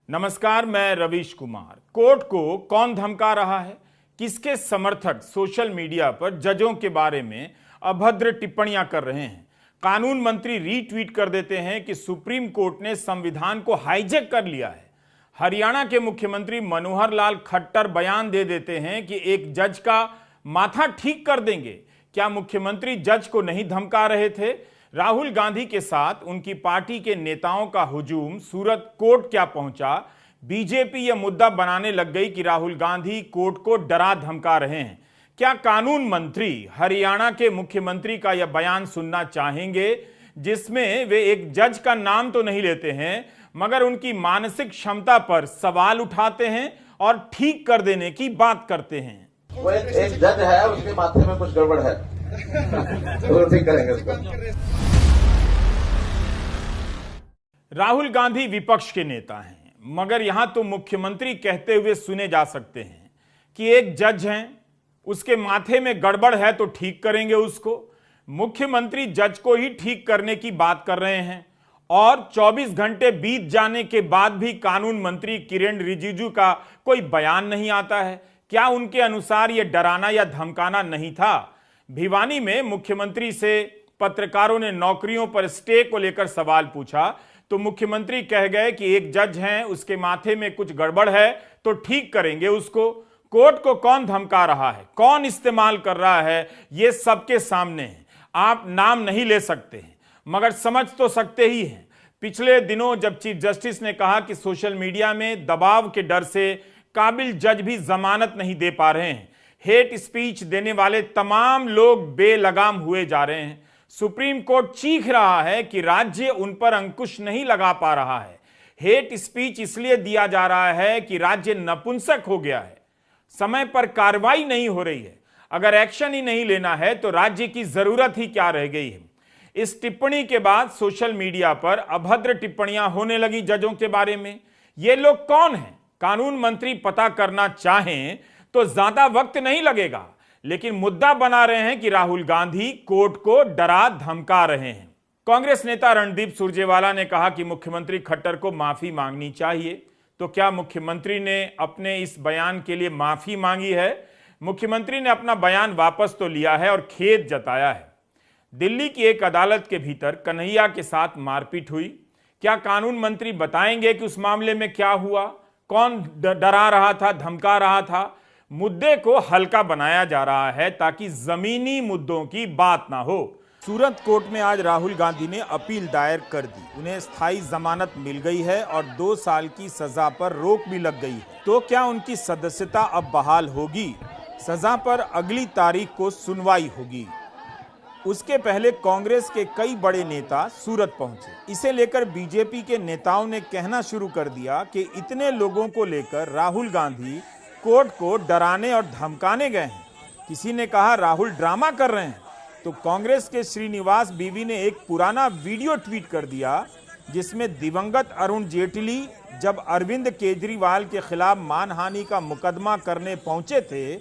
नमस्कार, मैं रवीश कुमार। कोर्ट को कौन धमका रहा है? किसके समर्थक सोशल मीडिया पर जजों के बारे में अभद्र टिप्पणियां कर रहे हैं? कानून मंत्री रीट्वीट कर देते हैं कि सुप्रीम कोर्ट ने संविधान को हाईजैक कर लिया है। हरियाणा के मुख्यमंत्री मनोहर लाल खट्टर बयान दे देते हैं कि एक जज का माथा ठीक कर देंगे। क्या मुख्यमंत्री जज को नहीं धमका रहे थे? राहुल गांधी के साथ उनकी पार्टी के नेताओं का हुजूम सूरत कोर्ट क्या पहुंचा? बीजेपी यह मुद्दा बनाने लग गई कि राहुल गांधी कोर्ट को डरा धमका रहे हैं। क्या कानून मंत्री हरियाणा के मुख्यमंत्री का यह बयान सुनना चाहेंगे, जिसमें वे एक जज का नाम तो नहीं लेते हैं मगर उनकी मानसिक क्षमता पर सवाल उठाते हैं और ठीक कर देने की बात करते हैं? वो एक जज है, उसके माथे में कुछ गड़बड़ है तो ठीक करेंगे उसको। राहुल गांधी विपक्ष के नेता हैं, मगर यहां तो मुख्यमंत्री कहते हुए सुने जा सकते हैं कि एक जज हैं, उसके माथे में गड़बड़ है तो ठीक करेंगे उसको। मुख्यमंत्री जज को ही ठीक करने की बात कर रहे हैं और 24 घंटे बीत जाने के बाद भी कानून मंत्री किरेन रिजिजू का कोई बयान नहीं आता है। क्या उनके अनुसार यह डराना या धमकाना नहीं था? भिवानी में मुख्यमंत्री से पत्रकारों ने नौकरियों पर स्टे को लेकर सवाल पूछा तो मुख्यमंत्री कह गए कि एक जज हैं, उसके माथे में कुछ गड़बड़ है तो ठीक करेंगे उसको। कोर्ट को कौन धमका रहा है, कौन इस्तेमाल कर रहा है, यह सबके सामने है। आप नाम नहीं ले सकते हैं मगर समझ तो सकते ही हैं। पिछले दिनों जब चीफ जस्टिस ने कहा कि सोशल मीडिया में दबाव के डर से काबिल जज भी जमानत नहीं दे पा रहे हैं, हेट स्पीच देने वाले तमाम लोग बेलगाम हुए जा रहे हैं, सुप्रीम कोर्ट चीख रहा है कि राज्य उन पर अंकुश नहीं लगा पा रहा है। हेट स्पीच इसलिए दिया जा रहा है कि राज्य नपुंसक हो गया है, समय पर कार्रवाई नहीं हो रही है। अगर एक्शन ही नहीं लेना है तो राज्य की जरूरत ही क्या रह गई है? इस टिप्पणी के बाद सोशल मीडिया पर अभद्र टिप्पणियां होने लगी जजों के बारे में। ये लोग कौन हैं? कानून मंत्री पता करना चाहें तो ज्यादा वक्त नहीं लगेगा, लेकिन मुद्दा बना रहे हैं कि राहुल गांधी कोर्ट को डरा धमका रहे हैं। कांग्रेस नेता रणदीप सुरजेवाला ने कहा कि मुख्यमंत्री खट्टर को माफी मांगनी चाहिए। तो क्या मुख्यमंत्री ने अपने इस बयान के लिए माफी मांगी है? मुख्यमंत्री ने अपना बयान वापस तो लिया है और खेद जताया है। दिल्ली की एक अदालत के भीतर कन्हैया के साथ मारपीट हुई। क्या कानून मंत्री बताएंगे कि उस मामले में क्या हुआ, कौन डरा रहा था, धमका रहा था? मुद्दे को हल्का बनाया जा रहा है ताकि जमीनी मुद्दों की बात ना हो। सूरत कोर्ट में आज राहुल गांधी ने अपील दायर कर दी। उन्हें स्थायी जमानत मिल गई है और 2 साल की सजा पर रोक भी लग गई है। तो क्या उनकी सदस्यता अब बहाल होगी? सजा पर अगली तारीख को सुनवाई होगी। उसके पहले कांग्रेस के कई बड़े नेता सूरत पहुंचे। इसे लेकर बीजेपी के नेताओं ने कहना शुरू कर दिया कि इतने लोगों को लेकर राहुल गांधी कोर्ट को डराने और धमकाने गए हैं। किसी ने कहा राहुल ड्रामा कर रहे हैं, तो कांग्रेस के श्रीनिवास बीवी ने एक पुराना वीडियो ट्वीट कर दिया जिसमें दिवंगत अरुण जेटली जब अरविंद केजरीवाल के खिलाफ मानहानि का मुकदमा करने पहुंचे थे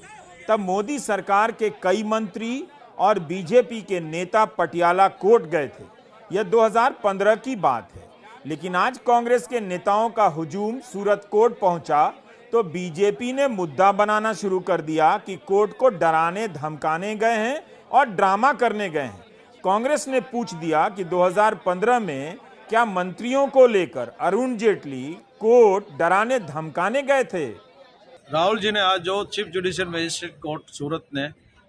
तब मोदी सरकार के कई मंत्री और बीजेपी के नेता पटियाला कोर्ट गए थे। यह 2015 की बात है, लेकिन आज कांग्रेस के नेताओं का हुजूम सूरत कोर्ट पहुंचा तो बीजेपी ने मुद्दा बनाना शुरू कर दिया कि कोर्ट को डराने धमकाने गए हैं और ड्रामा करने गए हैं। कांग्रेस ने पूछ दिया कि 2015 में क्या मंत्रियों को लेकर अरुण जेटली कोर्ट डराने धमकाने गए थे? राहुल जी ने आज जो चीफ जुडिशियल मजिस्ट्रेट कोर्ट सूरत ने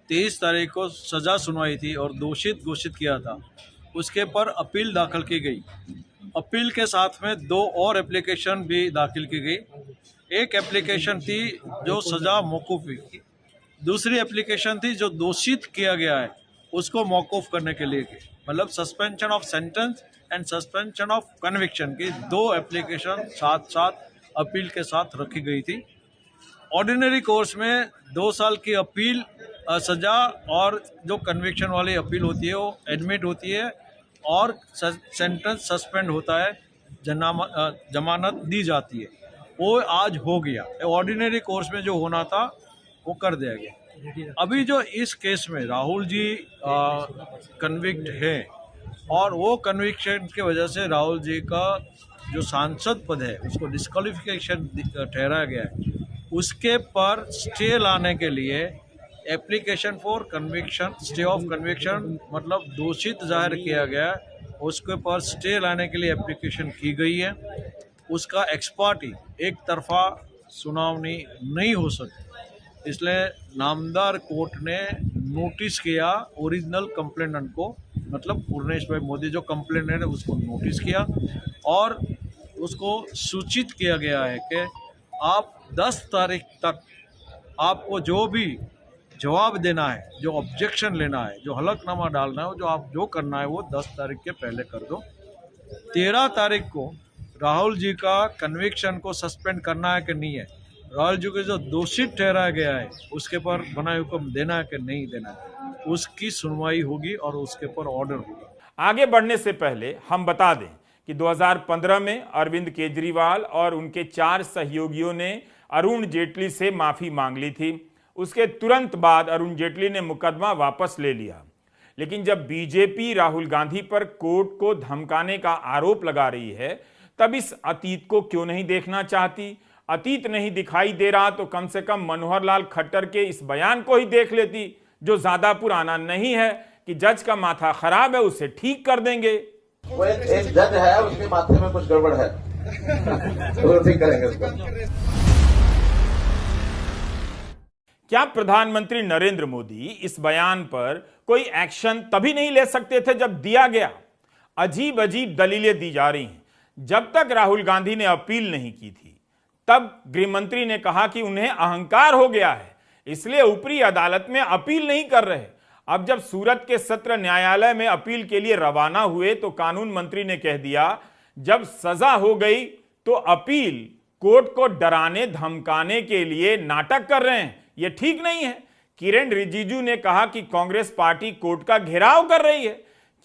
23 तारीख को सजा सुनवाई थी और दोषित घोषित किया था, उसके पर अपील दाखिल की गई। अपील के साथ में 2 और एप्लीकेशन भी दाखिल की गई। एक एप्लीकेशन थी जो सजा मौकूफ हुई थी, दूसरी एप्लीकेशन थी जो दोषित किया गया है उसको मौकूफ करने के लिए, मतलब suspension of sentence and suspension of conviction की 2 एप्लीकेशन साथ साथ अपील के साथ रखी गई थी। ऑर्डिनरी कोर्स में 2 साल की अपील सजा और जो कन्विक्शन वाली अपील होती है वो एडमिट होती है और सेंटेंस सस्पेंड होता है, जमानत दी जाती है। वो आज हो गया। ऑर्डिनरी कोर्स में जो होना था वो कर दिया गया। अभी जो इस केस में राहुल जी कन्विक्ट है और वो कन्विक्शन की वजह से राहुल जी का जो सांसद पद है उसको डिस्क्वालिफिकेशन ठहराया गया है, उसके पर स्टे लाने के लिए application for conviction, stay of conviction मतलब दोषित जाहिर किया गया, उसके पर स्टे लाने के लिए एप्लीकेशन की गई है। उसका एक्सपार्टी एक तरफा सुनावनी नहीं हो सकती, इसलिए नामदार कोर्ट ने नोटिस किया ओरिजिनल कंप्लेनेंट को, मतलब पूर्णेश भाई मोदी जो कंप्लेनेंट है उसको नोटिस किया और उसको सूचित किया गया है कि आप 10 तारीख तक आपको जो भी जवाब देना है, जो ऑब्जेक्शन लेना है, जो हलफनामा डालना है, जो आप जो करना है वो 10 तारीख के पहले कर दो। 13 तारीख को राहुल जी का कन्विक्शन को सस्पेंड करना है कि नहीं है, राहुल जी को जो दोषी ठहराया गया है उसके पर बनाए हुक्म देना है कि नहीं देना है, उसकी सुनवाई होगी और उसके पर ऑर्डर होगा। आगे बढ़ने से पहले हम बता दें कि 2015 में अरविंद केजरीवाल और उनके 4 सहयोगियों ने अरुण जेटली से माफी मांग ली थी। उसके तुरंत बाद अरुण जेटली ने मुकदमा वापस ले लिया। लेकिन जब बीजेपी राहुल गांधी पर कोर्ट को धमकाने का आरोप लगा रही है, तब इस अतीत को क्यों नहीं देखना चाहती? अतीत नहीं दिखाई दे रहा तो कम से कम मनोहर लाल खट्टर के इस बयान को ही देख लेती, जो ज्यादा पुराना नहीं है कि जज का माथा खराब है उसे ठीक कर देंगे। वो एक जज है, उसके माथे में कुछ गड़बड़ है तो ठीक करेंगे उसको। क्या प्रधानमंत्री नरेंद्र मोदी इस बयान पर कोई एक्शन तभी नहीं ले सकते थे जब दिया गया? अजीब अजीब दलीलें दी जा रही हैं। जब तक राहुल गांधी ने अपील नहीं की थी, तब गृहमंत्री ने कहा कि उन्हें अहंकार हो गया है, इसलिए ऊपरी अदालत में अपील नहीं कर रहे। अब जब सूरत के सत्र न्यायालय में अपील के लिए रवाना हुए तो कानून मंत्री ने कह दिया जब सजा हो गई तो अपील कोर्ट को डराने धमकाने के लिए नाटक कर रहे हैं, यह ठीक नहीं है। किरेन रिजिजू ने कहा कि कांग्रेस पार्टी कोर्ट का घेराव कर रही है।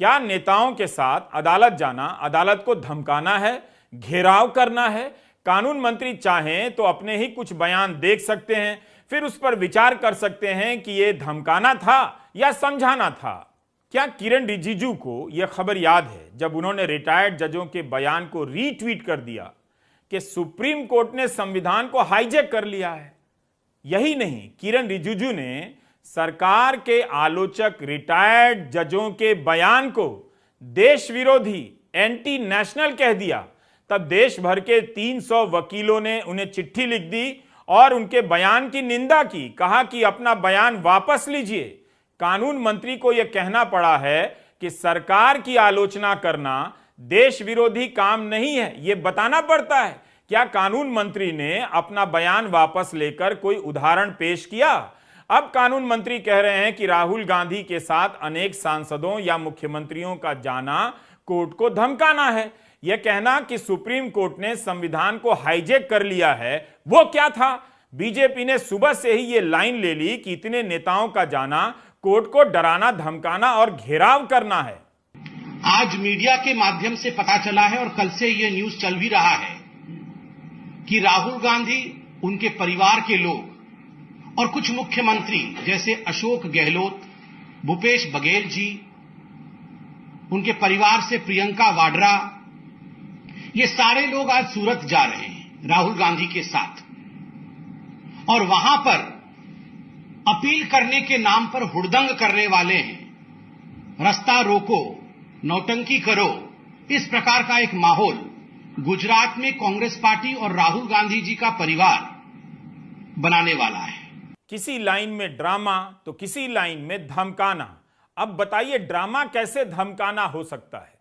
क्या नेताओं के साथ अदालत जाना अदालत को धमकाना है, घेराव करना है? कानून मंत्री चाहें तो अपने ही कुछ बयान देख सकते हैं, फिर उस पर विचार कर सकते हैं कि यह धमकाना था या समझाना था। क्या किरेन रिजिजू को यह खबर याद है जब उन्होंने रिटायर्ड जजों के बयान को रीट्वीट कर दिया कि सुप्रीम कोर्ट ने संविधान को हाईजैक कर लिया है? यही नहीं, किरेन रिजिजू ने सरकार के आलोचक रिटायर्ड जजों के बयान को देश विरोधी, एंटी नेशनल कह दिया। तब देश भर के 300 वकीलों ने उन्हें चिट्ठी लिख दी और उनके बयान की निंदा की, कहा कि अपना बयान वापस लीजिए। कानून मंत्री को यह कहना पड़ा है कि सरकार की आलोचना करना देश विरोधी काम नहीं है, यह बताना पड़ता है। क्या कानून मंत्री ने अपना बयान वापस लेकर कोई उदाहरण पेश किया? अब कानून मंत्री कह रहे हैं कि राहुल गांधी के साथ अनेक सांसदों या मुख्यमंत्रियों का जाना कोर्ट को धमकाना है। यह कहना कि सुप्रीम कोर्ट ने संविधान को हाईजैक कर लिया है, वो क्या था? बीजेपी ने सुबह से ही यह लाइन ले ली कि इतने नेताओं का जाना कोर्ट को डराना धमकाना और घेराव करना है। आज मीडिया के माध्यम से पता चला है और कल से यह न्यूज चल भी रहा है कि राहुल गांधी, उनके परिवार के लोग और कुछ मुख्यमंत्री जैसे अशोक गहलोत, भूपेश बघेल जी, उनके परिवार से प्रियंका वाड्रा, ये सारे लोग आज सूरत जा रहे हैं राहुल गांधी के साथ और वहां पर अपील करने के नाम पर हुड़दंग करने वाले हैं। रास्ता रोको, नौटंकी करो, इस प्रकार का एक माहौल गुजरात में कांग्रेस पार्टी और राहुल गांधी जी का परिवार बनाने वाला है। किसी लाइन में ड्रामा तो किसी लाइन में धमकाना। अब बताइए ड्रामा कैसे धमकाना हो सकता है?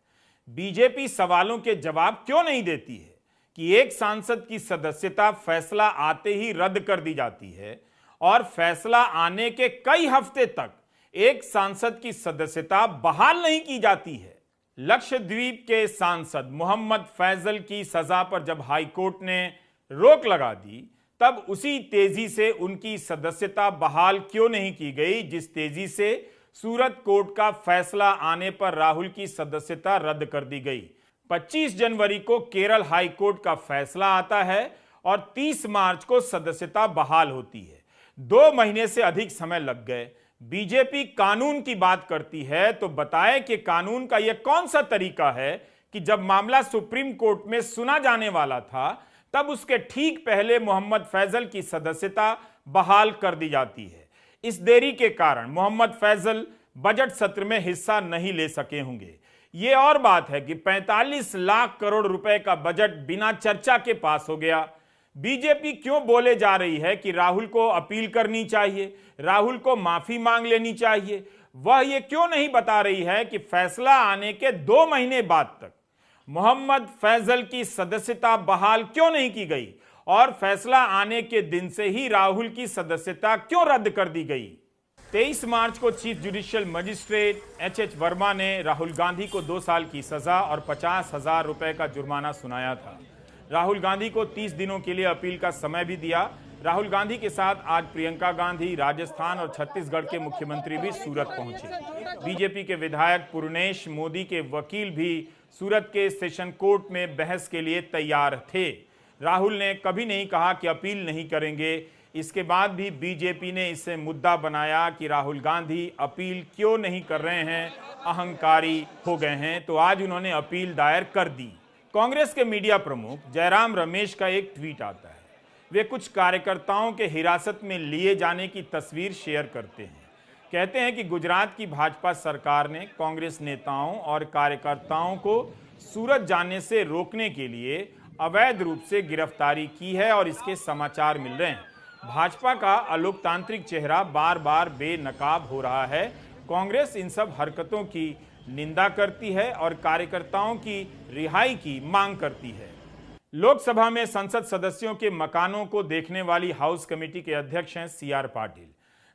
बीजेपी सवालों के जवाब क्यों नहीं देती है कि एक सांसद की सदस्यता फैसला आते ही रद्द कर दी जाती है और फैसला आने के कई हफ्ते तक एक सांसद की सदस्यता बहाल नहीं की जाती है। लक्षद्वीप के सांसद मोहम्मद फैजल की सजा पर जब हाईकोर्ट ने रोक लगा दी, तब उसी तेजी से उनकी सदस्यता बहाल क्यों नहीं की गई जिस तेजी से सूरत कोर्ट का फैसला आने पर राहुल की सदस्यता रद्द कर दी गई। 25 जनवरी को केरल हाई कोर्ट का फैसला आता है और 30 मार्च को सदस्यता बहाल होती है। 2 महीने से अधिक समय लग गए। बीजेपी कानून की बात करती है तो बताए कि कानून का यह कौन सा तरीका है कि जब मामला सुप्रीम कोर्ट में सुना जाने वाला था तब उसके ठीक पहले मोहम्मद फैजल की सदस्यता बहाल कर दी जाती है। इस देरी के कारण मोहम्मद फैजल बजट सत्र में हिस्सा नहीं ले सके होंगे। यह और बात है कि 45 लाख करोड़ रुपए का बजट बिना चर्चा के पास हो गया। बीजेपी क्यों बोले जा रही है कि राहुल को अपील करनी चाहिए, राहुल को माफी मांग लेनी चाहिए? वह ये क्यों नहीं बता रही है कि फैसला आने के 2 महीने बाद तक मोहम्मद फैजल की सदस्यता बहाल क्यों नहीं की गई और फैसला आने के दिन से ही राहुल की सदस्यता क्यों रद्द कर दी गई? 23 मार्च को chief judicial magistrate H Verma ने राहुल गांधी को 2 साल की सजा और 50,000 रुपए का जुर्माना सुनाया था। राहुल गांधी को 30 दिनों के लिए अपील का समय भी दिया। राहुल गांधी के साथ आज प्रियंका गांधी, राजस्थान और छत्तीसगढ़ के मुख्यमंत्री भी सूरत पहुंचे। बीजेपी के विधायक पूर्णेश मोदी के वकील भी सूरत के सेशन कोर्ट में बहस के लिए तैयार थे। राहुल ने कभी नहीं कहा कि अपील नहीं करेंगे। इसके बाद भी बीजेपी ने इसे मुद्दा बनाया कि राहुल गांधी अपील क्यों नहीं कर रहे हैं, अहंकारी हो गए हैं, तो आज उन्होंने अपील दायर कर दी। कांग्रेस के मीडिया प्रमुख जयराम रमेश का एक ट्वीट आता है। वे कुछ कार्यकर्ताओं के हिरासत में लिए जाने की तस्वीर शेयर करते हैं। कहते हैं कि गुजरात की भाजपा सरकार ने कांग्रेस नेताओं और कार्यकर्ताओं को सूरत जाने से रोकने के लिए अवैध रूप से गिरफ्तारी की है और इसके समाचार मिल रहे हैं। भाजपा का अलोकतांत्रिक चेहरा बार बार बेनकाब हो रहा है। कांग्रेस इन सब हरकतों की निंदा करती है और कार्यकर्ताओं की रिहाई की मांग करती है। लोकसभा में संसद सदस्यों के मकानों को देखने वाली हाउस कमेटी के अध्यक्ष हैं CR Patil.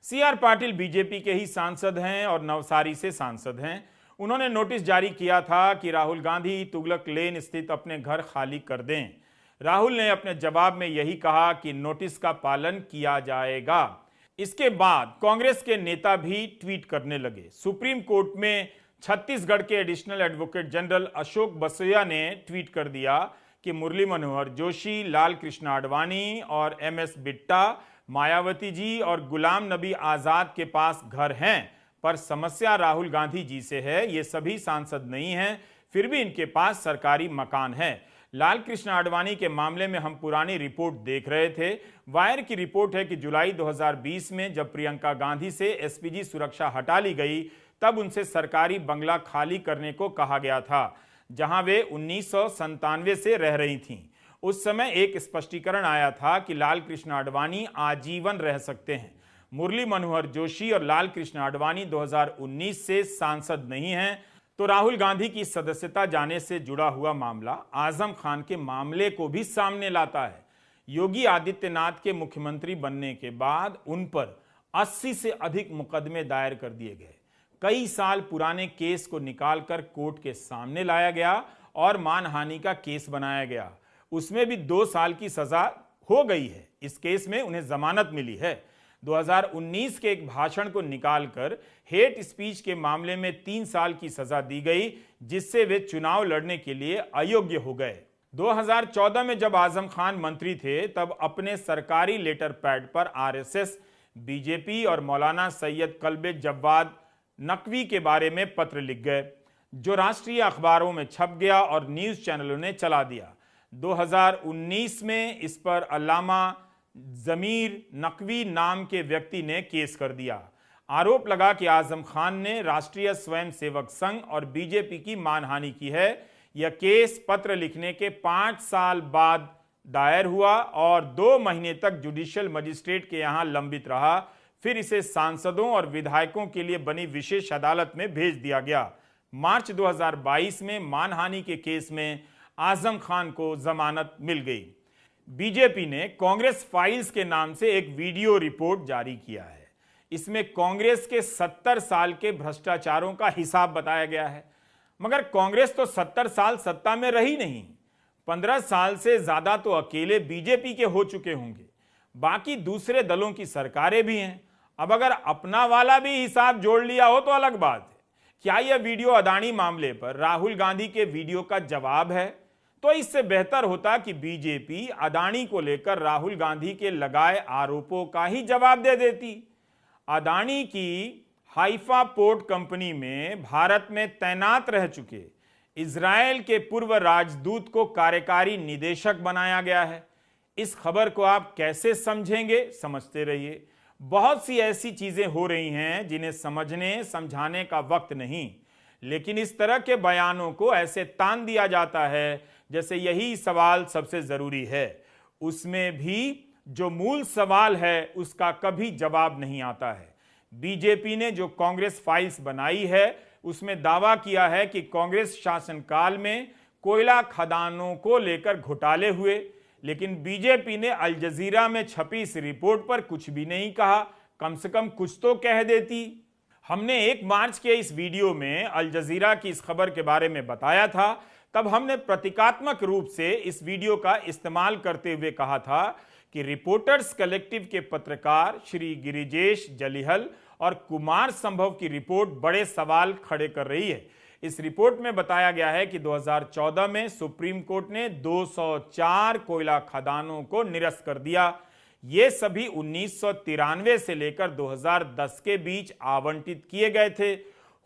CR Patil BJP के ही सांसद हैं और नवसारी से सांसद हैं। उन्होंने नोटिस जारी किया था कि राहुल गांधी तुगलक लेन स्थित अपने घर खाली कर दें। राहुल ने अपने जवाब में यही कहा कि नोटिस का पालन किया जाएगा। इसके बाद कांग्रेस के नेता भी ट्वीट करने लगे। सुप्रीम कोर्ट में छत्तीसगढ़ के एडिशनल एडवोकेट जनरल अशोक बसोया ने ट्वीट कर दिया कि मुरली मनोहर जोशी, लाल कृष्ण आडवाणी और MS बिट्टा, मायावती जी और गुलाम नबी आजाद के पास घर हैं, पर समस्या राहुल गांधी जी से है। ये सभी सांसद नहीं हैं, फिर भी इनके पास सरकारी मकान है। लाल कृष्ण आडवाणी के मामले में हम पुरानी रिपोर्ट देख रहे थे। वायर की रिपोर्ट है कि जुलाई 2020 में जब प्रियंका गांधी से SPG सुरक्षा हटा ली गई तब उनसे सरकारी बंगला खाली करने को कहा गया था, जहां वे 1997 से रह रही थीं। उस समय एक स्पष्टीकरण आया था कि लाल कृष्ण आडवाणी आजीवन रह सकते हैं। मुरली मनोहर जोशी और लाल कृष्ण आडवाणी 2019 से सांसद नहीं हैं। तो राहुल गांधी की सदस्यता जाने से जुड़ा हुआ मामला आजम खान के मामले को भी सामने लाता है। योगी आदित्यनाथ के मुख्यमंत्री बनने के बाद उन पर 80 से अधिक मुकदमे दायर कर दिए गए। कई साल पुराने केस को निकालकर कोर्ट के सामने लाया गया और मानहानि का केस बनाया गया। उसमें भी 2 साल की सजा हो गई है। इस केस में उन्हें जमानत मिली है। 2019 के एक भाषण को निकालकर हेट स्पीच के मामले में 3 साल की सजा दी गई, जिससे वे चुनाव लड़ने के लिए अयोग्य हो गए। 2014 में जब आजम खान मंत्री थे तब अपने सरकारी लेटर पैड पर RSS, बीजेपी और मौलाना सैयद कल्बे जव्वाद नकवी के बारे में पत्र लिख गए, जो राष्ट्रीय अखबारों में छप गया और न्यूज चैनलों ने चला दिया। 2019 में इस पर अल्लामा जमीर नकवी नाम के व्यक्ति ने केस कर दिया। आरोप लगा कि आजम खान ने राष्ट्रीय स्वयंसेवक संघ और बीजेपी की मानहानि की है। यह केस पत्र लिखने के 5 साल बाद दायर हुआ और 2 महीने तक जुडिशियल मजिस्ट्रेट के यहां लंबित रहा। फिर इसे सांसदों और विधायकों के लिए बनी विशेष अदालत में भेज दिया गया। मार्च 2022 में मानहानि के केस में आजम खान को जमानत मिल गई। बीजेपी ने कांग्रेस फाइल्स के नाम से एक वीडियो रिपोर्ट जारी किया है। इसमें कांग्रेस के 70 साल के भ्रष्टाचारों का हिसाब बताया गया है। मगर कांग्रेस तो 70 साल सत्ता में रही नहीं। 15 साल से ज्यादा तो अकेले बीजेपी के हो चुके होंगे। बाकी दूसरे दलों की सरकारें भी हैं। अब अगर अपना वाला भी हिसाब जोड़ लिया हो तो अलग बात है। क्या यह वीडियो अदानी मामले पर राहुल गांधी के वीडियो का जवाब है? तो इससे बेहतर होता कि बीजेपी अदानी को लेकर राहुल गांधी के लगाए आरोपों का ही जवाब दे देती। अदानी की हाइफा पोर्ट कंपनी में भारत में तैनात रह चुके इजरायल के पूर्व राजदूत को कार्यकारी निदेशक बनाया गया है। इस खबर को आप कैसे समझेंगे, समझते रहिए। बहुत सी ऐसी चीजें हो रही हैं जिन्हें समझने समझाने का वक्त नहीं, लेकिन इस तरह के बयानों को ऐसे तान दिया जाता है जैसे यही सवाल सबसे जरूरी है। उसमें भी जो मूल सवाल है उसका कभी जवाब नहीं आता है। बीजेपी ने जो कांग्रेस फाइल्स बनाई है उसमें दावा किया है कि कांग्रेस शासनकाल में कोयला खदानों को लेकर घोटाले हुए, लेकिन बीजेपी ने अल जजीरा में छपी इस रिपोर्ट पर कुछ भी नहीं कहा। कम से कम कुछ तो कह देती। हमने 1 मार्च के इस वीडियो में अल जजीरा की इस खबर के बारे में बताया था। तब हमने प्रतीकात्मक रूप से इस वीडियो का इस्तेमाल करते हुए कहा था कि रिपोर्टर्स कलेक्टिव के पत्रकार श्री गिरिजेश जलिहल और कुमार संभव की रिपोर्ट बड़े सवाल खड़े कर रही है। इस रिपोर्ट में बताया गया है कि 2014 में सुप्रीम कोर्ट ने 204 कोयला खदानों को निरस्त कर दिया। ये सभी 1993 से लेकर 2010 के बीच आवंटित किए गए थे।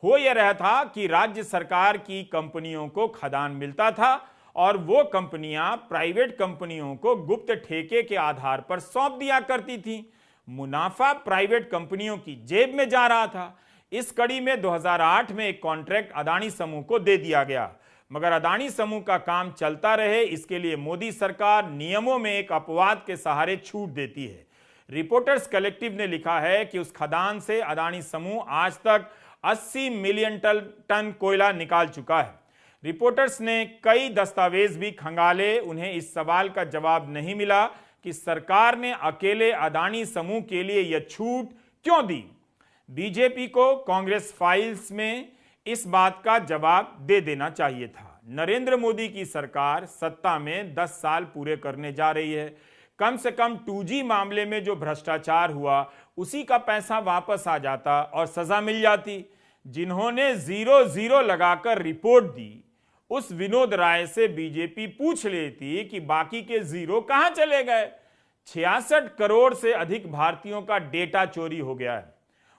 हो यह रहा था कि राज्य सरकार की कंपनियों को खदान मिलता था और वो कंपनियां प्राइवेट कंपनियों को गुप्त ठेके के आधार पर सौंप दिया करती थी। मुनाफा प्राइवेट कंपनियों की जेब में जा रहा था। इस कड़ी में 2008 में एक कॉन्ट्रैक्ट अदानी समूह को दे दिया गया, मगर अदानी समूह का काम चलता रहे इसके लिए मोदी सरकार नियमों में एक अपवाद के सहारे छूट देती है। रिपोर्टर्स कलेक्टिव ने लिखा है कि उस खदान से अदानी समूह आज तक 80 मिलियन टन कोयला निकाल चुका है। रिपोर्टर्स ने कई दस्तावेज भी खंगाले, उन्हें इस सवाल का जवाब नहीं मिला कि सरकार ने अकेले अदानी समूह के लिए यह छूट क्यों दी। बीजेपी को कांग्रेस फाइल्स में इस बात का जवाब दे देना चाहिए था। नरेंद्र मोदी की सरकार सत्ता में 10 साल पूरे करने जा रही है। कम से कम 2G मामले में जो भ्रष्टाचार हुआ उसी का पैसा वापस आ जाता और सजा मिल जाती। जिन्होंने 0-0 लगाकर रिपोर्ट दी, उस विनोद राय से बीजेपी पूछ लेती कि बाकी के 0 कहां चले गए। 66 करोड़ से अधिक भारतीयों का डेटा चोरी हो गया है।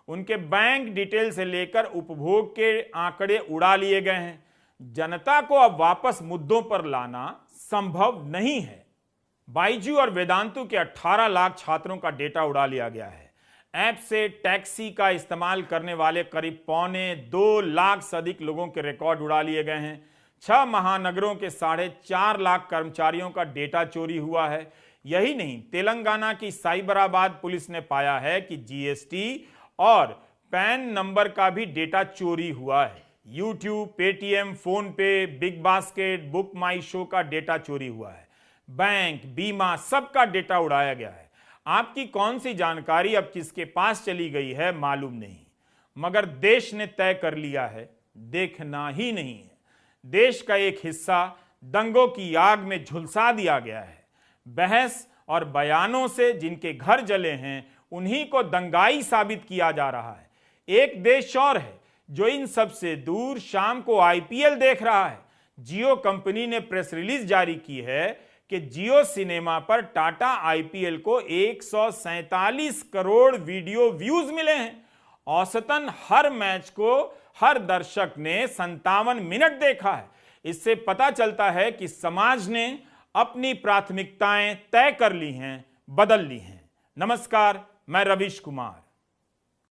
उनके बैंक डिटेल से लेकर उपभोग के आंकड़े उड़ा लिए गए हैं। जनता को अब वापस मुद्दों पर लाना संभव नहीं है। बाइजू और वेदांतु के 18 लाख छात्रों का डेटा उड़ा लिया गया है। ऐप से टैक्सी का इस्तेमाल करने वाले करीब 2.25 लाख से अधिक लोगों के रिकॉर्ड उड़ा लिए गए हैं। 6 महानगरों के 4.5 लाख कर्मचारियों का डेटा चोरी हुआ है। यही नहीं, तेलंगाना की साइबराबाद पुलिस ने पाया है कि जीएसटी और पैन नंबर का भी डेटा चोरी हुआ है। यूट्यूब, पेटीएम, फोन पे, बिग बास्केट, बुक माई शो का डेटा चोरी हुआ है। बैंक, बीमा, सबका डेटा उड़ाया गया है। आपकी कौन सी जानकारी अब किसके पास चली गई है मालूम नहीं, मगर देश ने तय कर लिया है, देखना ही नहीं है। देश का एक हिस्सा दंगों की आग में झुलसा दिया गया है। बहस और बयानों से जिनके घर जले हैं उन्हीं को दंगाई साबित किया जा रहा है। एक देश और है जो इन सब से दूर शाम को आईपीएल देख रहा है। जियो कंपनी ने प्रेस रिलीज जारी की है कि जियो सिनेमा पर टाटा आईपीएल को 147 करोड़ वीडियो व्यूज मिले हैं। औसतन हर मैच को हर दर्शक ने 57 मिनट देखा है। इससे पता चलता है कि समाज ने अपनी प्राथमिकताएं तय कर ली हैं, बदल ली हैं। नमस्कार, मैं रवीश कुमार।